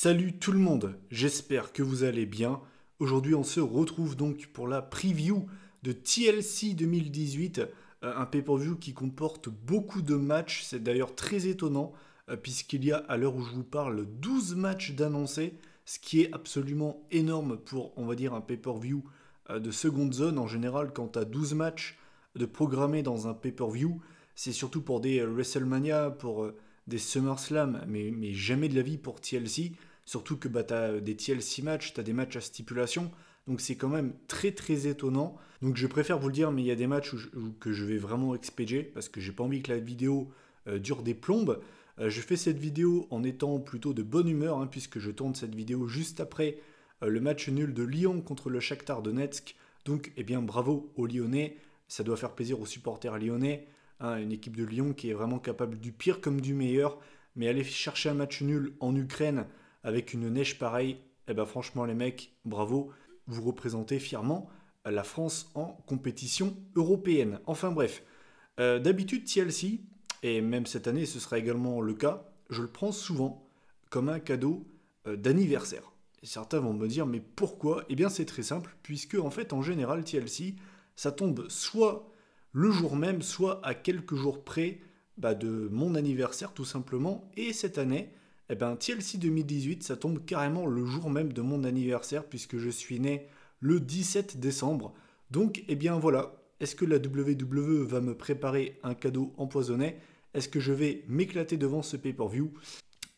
Salut tout le monde, j'espère que vous allez bien. Aujourd'hui on se retrouve donc pour la preview de TLC 2018, un pay-per-view qui comporte beaucoup de matchs, c'est d'ailleurs très étonnant puisqu'il y a à l'heure où je vous parle 12 matchs d'annoncés, ce qui est absolument énorme pour on va dire un pay-per-view de seconde zone. En général quand tu as 12 matchs de programmés dans un pay-per-view, c'est surtout pour des WrestleMania, pour des SummerSlam, mais jamais de la vie pour TLC. Surtout que bah, tu as des TLC matchs, tu as des matchs à stipulation. Donc c'est quand même très très étonnant. Donc je préfère vous le dire, mais il y a des matchs que je vais vraiment expédier parce que j'ai pas envie que la vidéo dure des plombes. Je fais cette vidéo en étant plutôt de bonne humeur, hein, puisque je tourne cette vidéo juste après le match nul de Lyon contre le Shakhtar Donetsk. Donc eh bien bravo aux Lyonnais, ça doit faire plaisir aux supporters lyonnais. Hein, une équipe de Lyon qui est vraiment capable du pire comme du meilleur. Mais aller chercher un match nul en Ukraine avec une neige pareille, eh ben franchement les mecs, bravo, vous représentez fièrement la France en compétition européenne. Enfin bref, d'habitude TLC, et même cette année ce sera également le cas, je le prends souvent comme un cadeau d'anniversaire. Et certains vont me dire mais pourquoi? Eh bien c'est très simple, puisque en fait en général TLC, ça tombe soit le jour même, soit à quelques jours près de mon anniversaire tout simplement, et cette année, eh ben, TLC 2018, ça tombe carrément le jour même de mon anniversaire puisque je suis né le 17 décembre. Donc, eh bien voilà, est-ce que la WWE va me préparer un cadeau empoisonné? Est-ce que je vais m'éclater devant ce pay-per-view?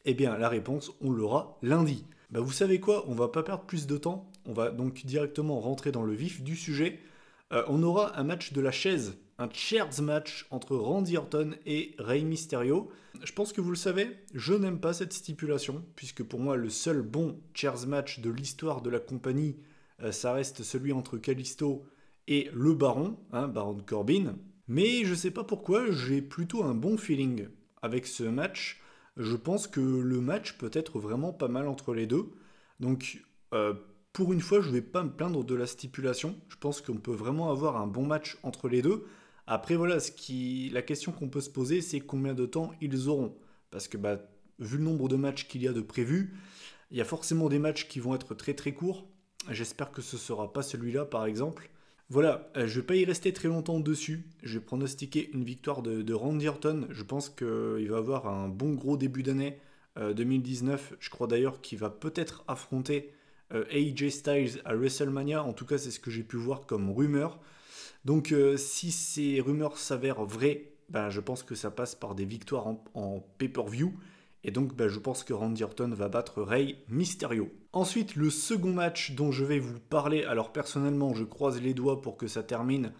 Eh bien, la réponse, on l'aura lundi. Bah, vous savez quoi? On va pas perdre plus de temps. On va donc directement rentrer dans le vif du sujet. On aura un match de la chaise, un chairs match entre Randy Orton et Rey Mysterio. Je pense que vous le savez, je n'aime pas cette stipulation, puisque pour moi le seul bon chairs match de l'histoire de la compagnie, ça reste celui entre Kalisto et le Baron, hein, Baron Corbin. Mais je sais pas pourquoi, j'ai plutôt un bon feeling avec ce match. Je pense que le match peut être vraiment pas mal entre les deux. Donc pour une fois, je ne vais pas me plaindre de la stipulation. Je pense qu'on peut vraiment avoir un bon match entre les deux. Après, voilà, la question qu'on peut se poser, c'est combien de temps ils auront. Parce que, vu le nombre de matchs qu'il y a de prévus, il y a forcément des matchs qui vont être très très courts. J'espère que ce ne sera pas celui-là, par exemple. Voilà, je ne vais pas y rester très longtemps dessus. Je vais pronostiquer une victoire de Randy Orton. Je pense qu'il va avoir un bon gros début d'année 2019. Je crois d'ailleurs qu'il va peut-être affronter AJ Styles à WrestleMania. En tout cas, c'est ce que j'ai pu voir comme rumeur. Donc, si ces rumeurs s'avèrent vraies, je pense que ça passe par des victoires en pay-per-view. Et donc, je pense que Randy Orton va battre Rey Mysterio. Ensuite, le second match dont je vais vous parler. Alors, personnellement, je croise les doigts pour que ça termine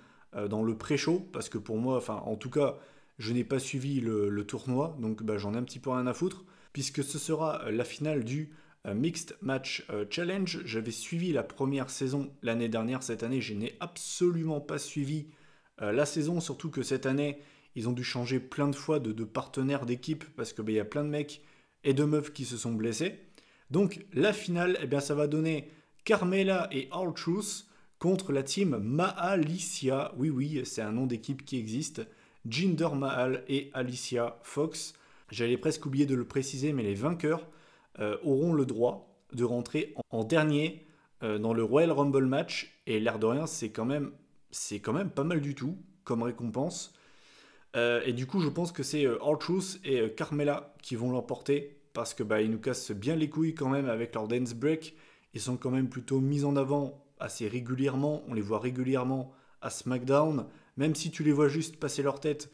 dans le pré-show. Parce que pour moi, en tout cas, je n'ai pas suivi le tournoi. Donc, j'en ai un petit peu rien à foutre. Puisque ce sera la finale du Mixed Match Challenge. J'avais suivi la première saison l'année dernière. Cette année, je n'ai absolument pas suivi la saison, surtout que cette année, ils ont dû changer plein de fois de partenaires d'équipe parce qu'il y a plein de mecs et de meufs qui se sont blessés. Donc la finale, ça va donner Carmella et R-Truth contre la team Mahalicia. Oui, c'est un nom d'équipe qui existe. Jinder Mahal et Alicia Fox. J'allais presque oublier de le préciser, mais les vainqueurs auront le droit de rentrer en dernier dans le Royal Rumble match. Et l'air de rien, c'est quand même pas mal du tout comme récompense. Et du coup, je pense que c'est R-Truth et Carmella qui vont l'emporter parce que ils nous cassent bien les couilles quand même avec leur dance break. Ils sont quand même plutôt mis en avant assez régulièrement. On les voit régulièrement à SmackDown. Même si tu les vois juste passer leur tête,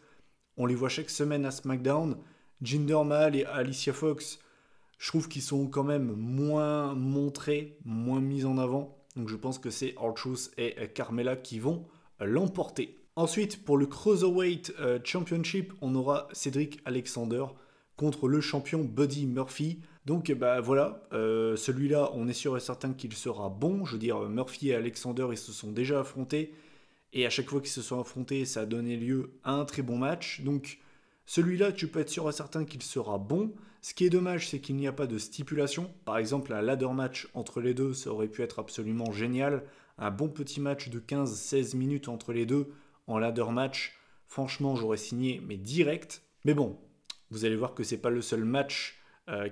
on les voit chaque semaine à SmackDown. Jinder Mahal et Alicia Fox, je trouve qu'ils sont quand même moins montrés, moins mis en avant. Donc je pense que c'est R-Truth et Carmella qui vont l'emporter. Ensuite, pour le Cruiserweight Championship, on aura Cedric Alexander contre le champion Buddy Murphy. Donc voilà, celui-là, on est sûr et certain qu'il sera bon. Je veux dire, Murphy et Alexander, ils se sont déjà affrontés. Et à chaque fois qu'ils se sont affrontés, ça a donné lieu à un très bon match. Donc celui-là, tu peux être sûr et certain qu'il sera bon. Ce qui est dommage, c'est qu'il n'y a pas de stipulation. Par exemple, un ladder match entre les deux, ça aurait pu être absolument génial. Un bon petit match de 15-16 minutes entre les deux en ladder match. Franchement, j'aurais signé, mais direct. Mais bon, vous allez voir que c'est pas le seul match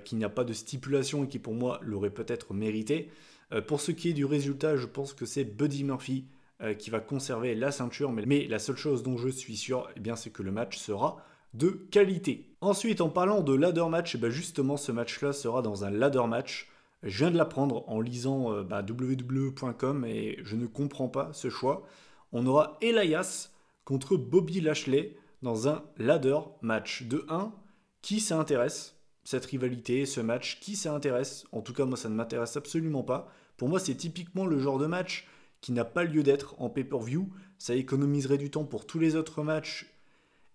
qui n'a pas de stipulation et qui pour moi l'aurait peut-être mérité. Pour ce qui est du résultat, je pense que c'est Buddy Murphy qui va conserver la ceinture, mais la seule chose dont je suis sûr, eh bien, c'est que le match sera de qualité. Ensuite, en parlant de ladder match, eh bien, justement ce match-là sera dans un ladder match. Je viens de l'apprendre en lisant www.com et je ne comprends pas ce choix. On aura Elias contre Bobby Lashley dans un ladder match. De 1, qui ça intéresse? Cette rivalité, ce match, qui ça intéresse? En tout cas, moi, ça ne m'intéresse absolument pas. Pour moi, c'est typiquement le genre de match qui n'a pas lieu d'être en pay-per-view. Ça économiserait du temps pour tous les autres matchs.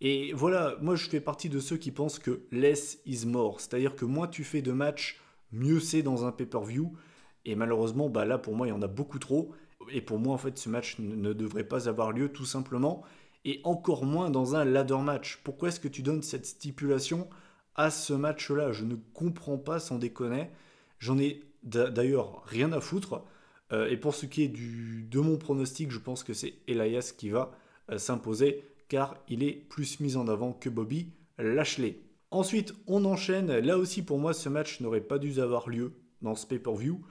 Et voilà, moi, je fais partie de ceux qui pensent que less is more. C'est-à-dire que moins tu fais de matchs, mieux c'est dans un pay-per-view. Et malheureusement, là, pour moi, il y en a beaucoup trop. Et pour moi, en fait, ce match ne devrait pas avoir lieu, tout simplement. Et encore moins dans un ladder match. Pourquoi est-ce que tu donnes cette stipulation à ce match-là? Je ne comprends pas, sans déconner. J'en ai d'ailleurs rien à foutre. Et pour ce qui est de mon pronostic, je pense que c'est Elias qui va s'imposer, car il est plus mis en avant que Bobby Lashley. Ensuite, on enchaîne. Là aussi, pour moi, ce match n'aurait pas dû avoir lieu dans ce pay-per-view,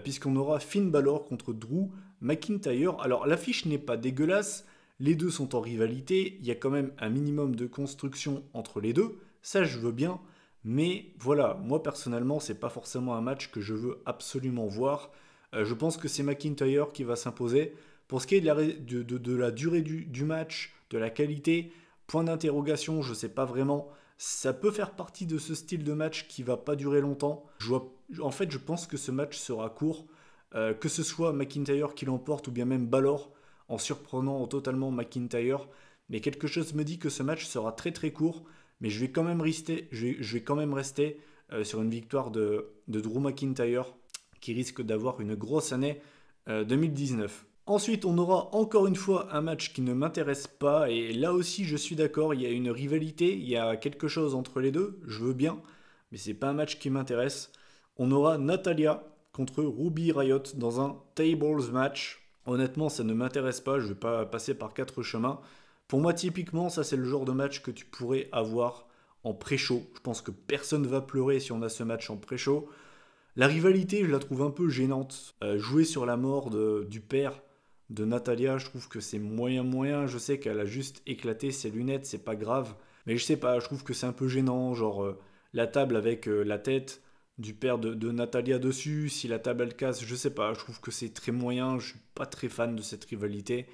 puisqu'on aura Finn Balor contre Drew McIntyre. Alors, l'affiche n'est pas dégueulasse. Les deux sont en rivalité. Il y a quand même un minimum de construction entre les deux. Ça, je veux bien. Mais voilà, moi, personnellement, c'est pas forcément un match que je veux absolument voir. Je pense que c'est McIntyre qui va s'imposer. Pour ce qui est de la durée du match, de la qualité, point d'interrogation, je ne sais pas vraiment. Ça peut faire partie de ce style de match qui va pas durer longtemps. En fait, je pense que ce match sera court. Que ce soit McIntyre qui l'emporte ou bien même Balor, en surprenant totalement McIntyre. Mais quelque chose me dit que ce match sera très très court. Mais je vais quand même rester sur une victoire de Drew McIntyre, qui risque d'avoir une grosse année 2019. Ensuite, on aura encore une fois un match qui ne m'intéresse pas, et là aussi je suis d'accord, il y a une rivalité, il y a quelque chose entre les deux, je veux bien, mais c'est pas un match qui m'intéresse. On aura Natalya contre Ruby Riott dans un tables match. Honnêtement, ça ne m'intéresse pas, je ne vais pas passer par 4 chemins. Pour moi, typiquement, ça c'est le genre de match que tu pourrais avoir en pré-show. Je pense que personne ne va pleurer si on a ce match en pré-show. La rivalité, je la trouve un peu gênante. Jouer sur la mort du père de Natalya, je trouve que c'est moyen. Je sais qu'elle a juste éclaté ses lunettes, c'est pas grave. Mais je sais pas, je trouve que c'est un peu gênant. Genre, la table avec la tête du père de Natalya dessus, si la table elle casse, je sais pas. Je trouve que c'est très moyen. Je suis pas très fan de cette rivalité.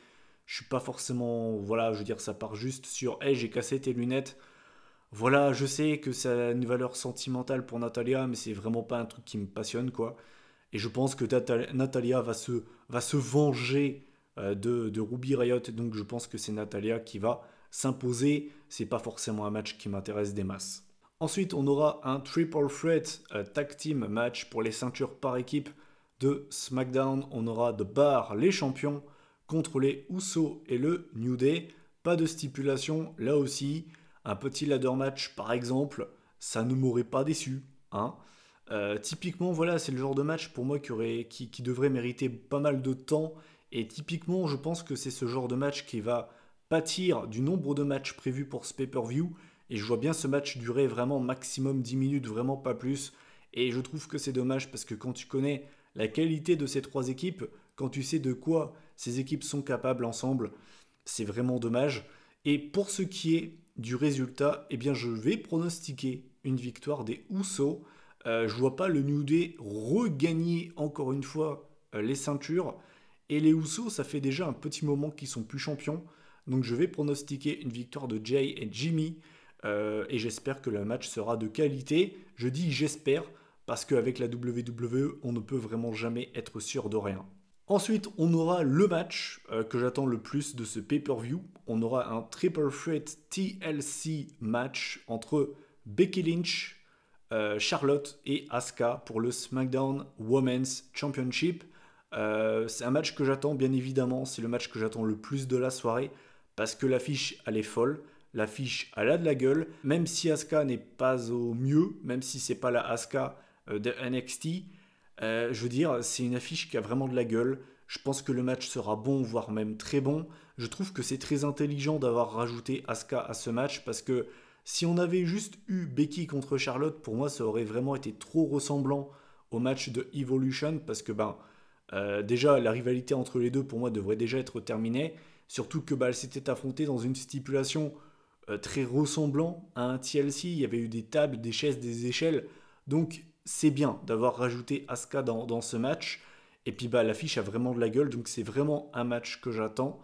Je suis pas forcément. Voilà, je veux dire, ça part juste sur hey, j'ai cassé tes lunettes. Voilà, je sais que ça a une valeur sentimentale pour Natalya, mais c'est vraiment pas un truc qui me passionne, quoi. Et je pense que Natalya va se venger de Ruby Riott, donc je pense que c'est Natalya qui va s'imposer. C'est pas forcément un match qui m'intéresse des masses. Ensuite, on aura un Triple Threat Tag Team match pour les ceintures par équipe de SmackDown. On aura The Bar, les champions, contre les Usos et le New Day. Pas de stipulation, là aussi. Un petit ladder match, par exemple, ça ne m'aurait pas déçu. Hein. Typiquement, voilà, c'est le genre de match pour moi qui devrait mériter pas mal de temps. Et typiquement, je pense que c'est ce genre de match qui va pâtir du nombre de matchs prévus pour ce pay-per-view. Et je vois bien ce match durer vraiment maximum 10 minutes, vraiment pas plus. Et je trouve que c'est dommage parce que quand tu connais la qualité de ces trois équipes, quand tu sais de quoi ces équipes sont capables ensemble, c'est vraiment dommage. Et pour ce qui est du résultat, eh bien je vais pronostiquer une victoire des Usos. Je vois pas le New Day regagner encore une fois les ceintures. Et les Usos, ça fait déjà un petit moment qu'ils sont plus champions. Donc je vais pronostiquer une victoire de Jay et Jimmy. Et j'espère que le match sera de qualité. Je dis j'espère parce qu'avec la WWE, on ne peut vraiment jamais être sûr de rien. Ensuite, on aura le match que j'attends le plus de ce pay-per-view. On aura un Triple Threat TLC match entre Becky Lynch, Charlotte et Asuka pour le SmackDown Women's Championship. C'est un match que j'attends bien évidemment. C'est le match que j'attends le plus de la soirée parce que l'affiche elle est folle. L'affiche elle a de la gueule. Même si Asuka n'est pas au mieux, même si c'est pas la Asuka de NXT. Je veux dire, c'est une affiche qui a vraiment de la gueule. Je pense que le match sera bon, voire même très bon. Je trouve que c'est très intelligent d'avoir rajouté Asuka à ce match parce que Si on avait juste eu Becky contre Charlotte, pour moi, ça aurait vraiment été trop ressemblant au match de Evolution parce que déjà la rivalité entre les deux pour moi devrait déjà être terminée. Surtout que elles s'étaient affrontées dans une stipulation très ressemblant à un TLC. Il y avait eu des tables, des chaises, des échelles. Donc c'est bien d'avoir rajouté Asuka dans ce match. Et puis l'affiche a vraiment de la gueule. Donc c'est vraiment un match que j'attends.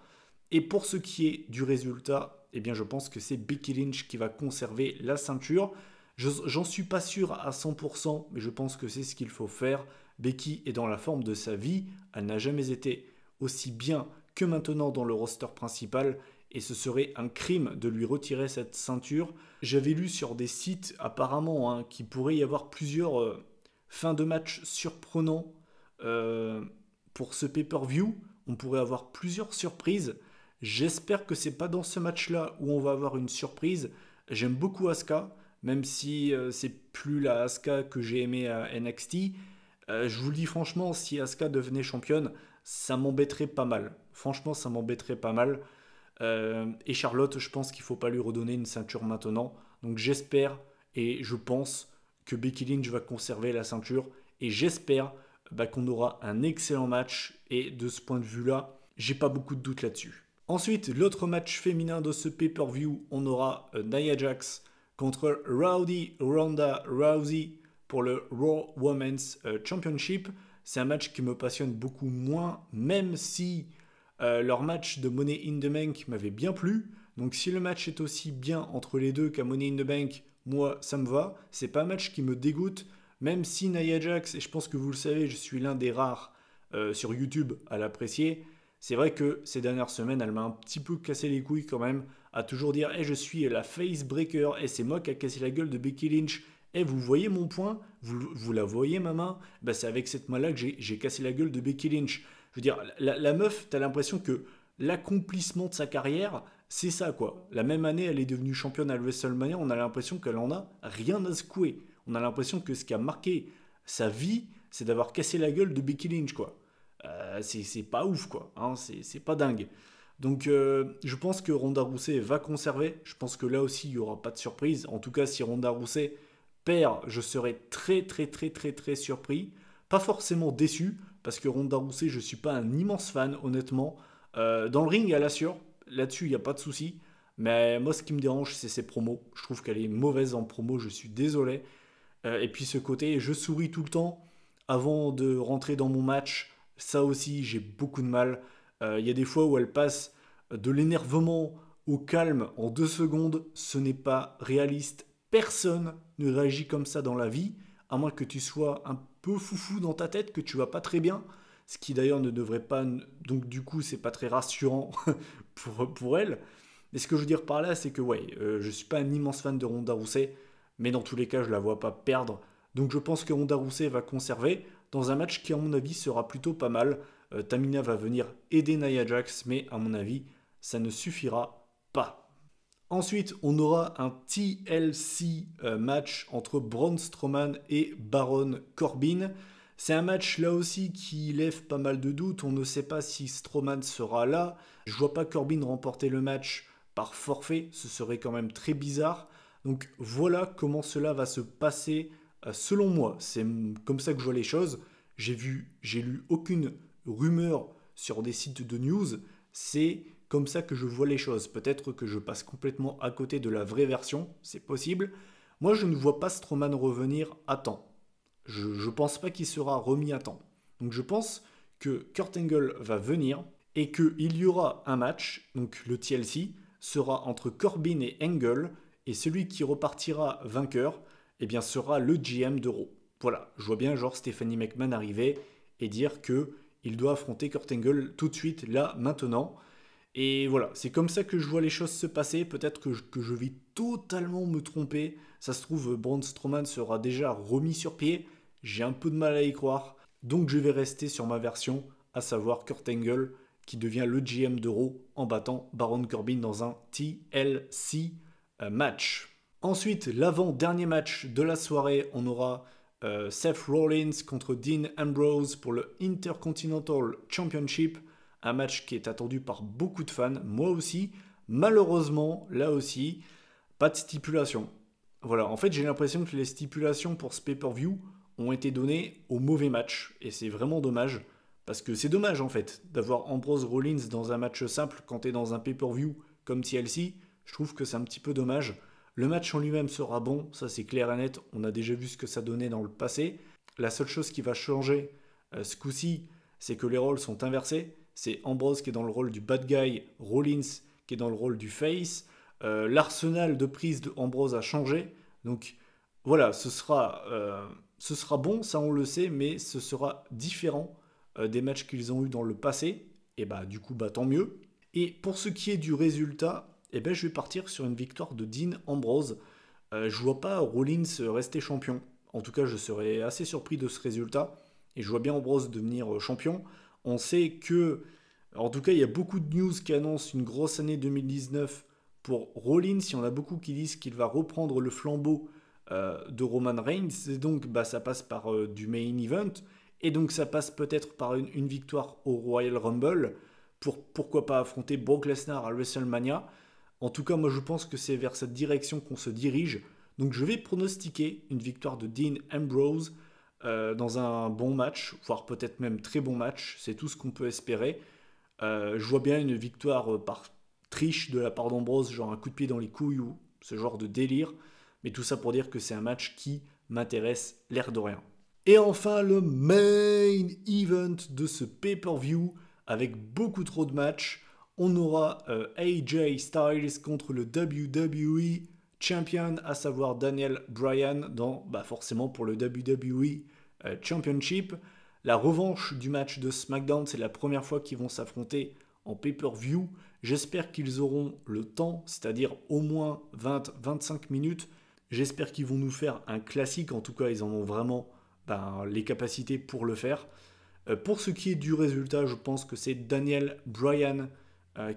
Et pour ce qui est du résultat, eh bien je pense que c'est Becky Lynch qui va conserver la ceinture. J'en suis pas sûr à 100%, mais je pense que c'est ce qu'il faut faire. Becky est dans la forme de sa vie. Elle n'a jamais été aussi bien que maintenant dans le roster principal. Et ce serait un crime de lui retirer cette ceinture. J'avais lu sur des sites apparemment qu'il pourrait y avoir plusieurs fins de match surprenants pour ce pay-per-view. On pourrait avoir plusieurs surprises. J'espère que c'est pas dans ce match-là où on va avoir une surprise. J'aime beaucoup Asuka, même si c'est plus la Asuka que j'ai aimée à NXT. Je vous le dis franchement, si Asuka devenait championne, ça m'embêterait pas mal. Franchement, ça m'embêterait pas mal. Et Charlotte, je pense qu'il ne faut pas lui redonner une ceinture maintenant. Donc j'espère et je pense que Becky Lynch va conserver la ceinture. Et j'espère qu'on aura un excellent match. Et de ce point de vue-là, j'ai pas beaucoup de doutes là-dessus. Ensuite, l'autre match féminin de ce pay-per-view, on aura Nia Jax contre Ronda Rousey pour le Raw Women's Championship. C'est un match qui me passionne beaucoup moins, même si leur match de Money in the Bank m'avait bien plu. Donc si le match est aussi bien entre les deux qu'à Money in the Bank, moi ça me va. C'est pas un match qui me dégoûte, même si Nia Jax, et je pense que vous le savez, je suis l'un des rares sur YouTube à l'apprécier. C'est vrai que ces dernières semaines, elle m'a un petit peu cassé les couilles quand même, à toujours dire je suis la face breaker, et c'est moi qui a cassé la gueule de Becky Lynch. Vous voyez mon point, vous la voyez ma main, c'est avec cette main-là que j'ai cassé la gueule de Becky Lynch. Je veux dire, la meuf, t'as l'impression que l'accomplissement de sa carrière, c'est ça quoi. La même année, elle est devenue championne à WrestleMania, on a l'impression qu'elle en a rien à secouer. On a l'impression que ce qui a marqué sa vie, c'est d'avoir cassé la gueule de Becky Lynch quoi. C'est pas ouf quoi, hein, c'est pas dingue. Donc je pense que Ronda Rousey va conserver. Je pense que là aussi il n'y aura pas de surprise. En tout cas si Ronda Rousey perd, je serai très très très très très surpris. Pas forcément déçu, parce que Ronda Rousey je ne suis pas un immense fan honnêtement. Dans le ring elle assure, là-dessus il n'y a pas de souci. Mais moi ce qui me dérange c'est ses promos. Je trouve qu'elle est mauvaise en promo, je suis désolé. Et puis ce côté je souris tout le temps avant de rentrer dans mon match. Ça aussi, j'ai beaucoup de mal. Il y a des fois où elle passe de l'énervement au calme en 2 secondes. Ce n'est pas réaliste. Personne ne réagit comme ça dans la vie, à moins que tu sois un peu foufou dans ta tête, que tu vas pas très bien. Ce qui d'ailleurs ne devrait pas... Donc du coup, c'est pas très rassurant pour elle. Mais ce que je veux dire par là, c'est que je suis pas un immense fan de Ronda Rousey, mais dans tous les cas, je la vois pas perdre. Donc je pense que Ronda Rousey va conserver dans un match qui à mon avis sera plutôt pas mal. Tamina va venir aider Nia Jax, mais à mon avis ça ne suffira pas. Ensuite on aura un TLC match entre Braun Strowman et Baron Corbin. C'est un match là aussi qui lève pas mal de doutes, on ne sait pas si Strowman sera là. Je vois pas Corbin remporter le match par forfait, ce serait quand même très bizarre. Donc voilà comment cela va se passer. Selon moi, c'est comme ça que je vois les choses. J'ai lu aucune rumeur sur des sites de news. C'est comme ça que je vois les choses. Peut-être que je passe complètement à côté de la vraie version, c'est possible. Moi, je ne vois pas Strowman revenir à temps. Je ne pense pas qu'il sera remis à temps. Donc je pense que Kurt Angle va venir et qu'il y aura un match, donc le TLC, sera entre Corbin et Angle, et celui qui repartira vainqueur, sera le GM de Raw. Voilà, je vois bien genre Stephanie McMahon arriver et dire que il doit affronter Kurt Angle tout de suite, là, maintenant. Et voilà, c'est comme ça que je vois les choses se passer. Peut-être que je vais totalement me tromper. Ça se trouve, Braun Strowman sera déjà remis sur pied. J'ai un peu de mal à y croire. Donc je vais rester sur ma version, à savoir Kurt Angle qui devient le GM de Raw en battant Baron Corbin dans un TLC match. Ensuite, l'avant-dernier match de la soirée, on aura Seth Rollins contre Dean Ambrose pour le Intercontinental Championship. Un match qui est attendu par beaucoup de fans, moi aussi. Malheureusement, là aussi, pas de stipulation. Voilà, en fait j'ai l'impression que les stipulations pour ce pay-per-view ont été données au mauvais match, et c'est vraiment dommage, parce que c'est dommage en fait d'avoir Ambrose Rollins dans un match simple quand t'es dans un pay-per-view comme TLC, je trouve que c'est un petit peu dommage. Le match en lui-même sera bon, ça c'est clair et net, on a déjà vu ce que ça donnait dans le passé. La seule chose qui va changer ce coup-ci, c'est que les rôles sont inversés. C'est Ambrose qui est dans le rôle du bad guy, Rollins qui est dans le rôle du face. L'arsenal de prise de Ambrose a changé. Donc voilà, ce sera bon, ça on le sait, mais ce sera différent des matchs qu'ils ont eu dans le passé. Et bah du coup, bah tant mieux. Et pour ce qui est du résultat, eh ben, je vais partir sur une victoire de Dean Ambrose. Je vois pas Rollins rester champion. En tout cas, je serais assez surpris de ce résultat. Et je vois bien Ambrose devenir champion. On sait que, en tout cas, il y a beaucoup de news qui annoncent une grosse année 2019 pour Rollins. Il y en a beaucoup qui disent qu'il va reprendre le flambeau de Roman Reigns. Et donc, bah, ça passe par du main event. Et donc, ça passe peut-être par une victoire au Royal Rumble. Pourquoi pas affronter Brock Lesnar à WrestleMania. En tout cas, moi, je pense que c'est vers cette direction qu'on se dirige. Donc, je vais pronostiquer une victoire de Dean Ambrose dans un bon match, voire peut-être même très bon match. C'est tout ce qu'on peut espérer. Je vois bien une victoire par triche de la part d'Ambrose, genre un coup de pied dans les couilles ou ce genre de délire. Mais tout ça pour dire que c'est un match qui m'intéresse l'air de rien. Et enfin, le main event de ce pay-per-view avec beaucoup trop de matchs. On aura AJ Styles contre le WWE Champion, à savoir Daniel Bryan, forcément pour le WWE Championship. La revanche du match de SmackDown, c'est la première fois qu'ils vont s'affronter en pay-per-view. J'espère qu'ils auront le temps, c'est-à-dire au moins 20-25 minutes. J'espère qu'ils vont nous faire un classique, en tout cas ils en ont vraiment les capacités pour le faire. Pour ce qui est du résultat, je pense que c'est Daniel Bryan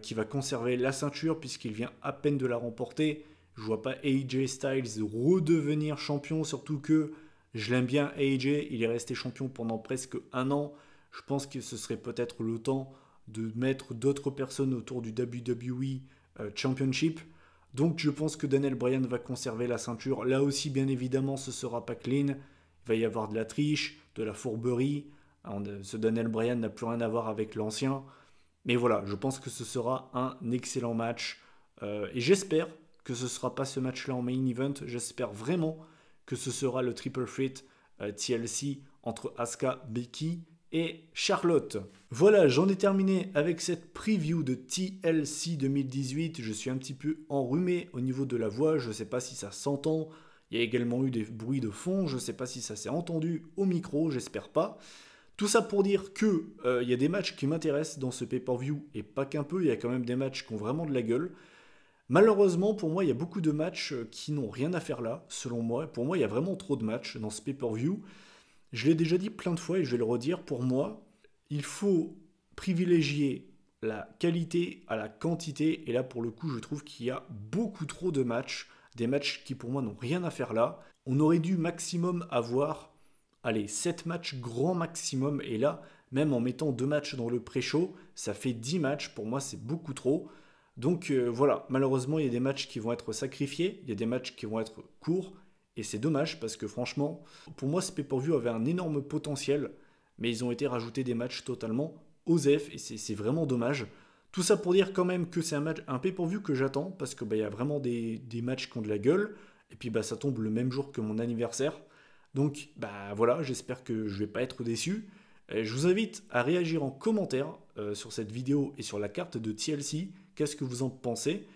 qui va conserver la ceinture puisqu'il vient à peine de la remporter. Je vois pas AJ Styles redevenir champion, surtout que je l'aime bien AJ, il est resté champion pendant presque un an. Je pense que ce serait peut-être le temps de mettre d'autres personnes autour du WWE Championship. Donc je pense que Daniel Bryan va conserver la ceinture. Là aussi, bien évidemment, ce sera pas clean. Il va y avoir de la triche, de la fourberie. Ce Daniel Bryan n'a plus rien à voir avec l'ancien. Mais voilà, je pense que ce sera un excellent match. Et j'espère que ce ne sera pas ce match-là en main event. J'espère vraiment que ce sera le triple threat TLC entre Asuka, Becky et Charlotte. Voilà, j'en ai terminé avec cette preview de TLC 2018. Je suis un petit peu enrhumé au niveau de la voix. Je ne sais pas si ça s'entend. Il y a également eu des bruits de fond. Je ne sais pas si ça s'est entendu au micro. J'espère pas. Tout ça pour dire que il y a des matchs qui m'intéressent dans ce pay-per-view et pas qu'un peu. Il y a quand même des matchs qui ont vraiment de la gueule. Malheureusement, pour moi, il y a beaucoup de matchs qui n'ont rien à faire là, selon moi. Pour moi, il y a vraiment trop de matchs dans ce pay-per-view. Je l'ai déjà dit plein de fois et je vais le redire. Pour moi, il faut privilégier la qualité à la quantité. Et là, pour le coup, je trouve qu'il y a beaucoup trop de matchs. Des matchs qui, pour moi, n'ont rien à faire là. On aurait dû maximum avoir, 7 matchs grand maximum. Et là, même en mettant 2 matchs dans le pré-show, ça fait 10 matchs. Pour moi, c'est beaucoup trop. Donc voilà, malheureusement, il y a des matchs qui vont être sacrifiés. Il y a des matchs qui vont être courts. Et c'est dommage parce que franchement, pour moi, ce pay-per-view avait un énorme potentiel. Mais ils ont été rajoutés des matchs totalement osef. Et c'est vraiment dommage. Tout ça pour dire quand même que c'est un pay-per-view que j'attends. Parce que y a vraiment des matchs qui ont de la gueule. Et puis ça tombe le même jour que mon anniversaire. Donc voilà, j'espère que je ne vais pas être déçu. Je vous invite à réagir en commentaire sur cette vidéo et sur la carte de TLC. Qu'est-ce que vous en pensez?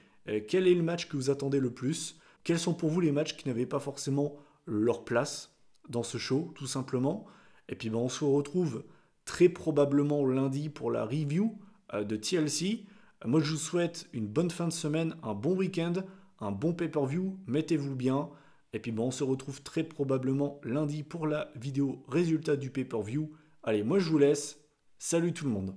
Quel est le match que vous attendez le plus? Quels sont pour vous les matchs qui n'avaient pas forcément leur place dans ce show, tout simplement? Et puis on se retrouve très probablement lundi pour la review de TLC. Moi je vous souhaite une bonne fin de semaine, un bon week-end, un bon pay-per-view, mettez-vous bien. Et puis on se retrouve très probablement lundi pour la vidéo résultat du pay-per-view. Allez, moi je vous laisse. Salut tout le monde.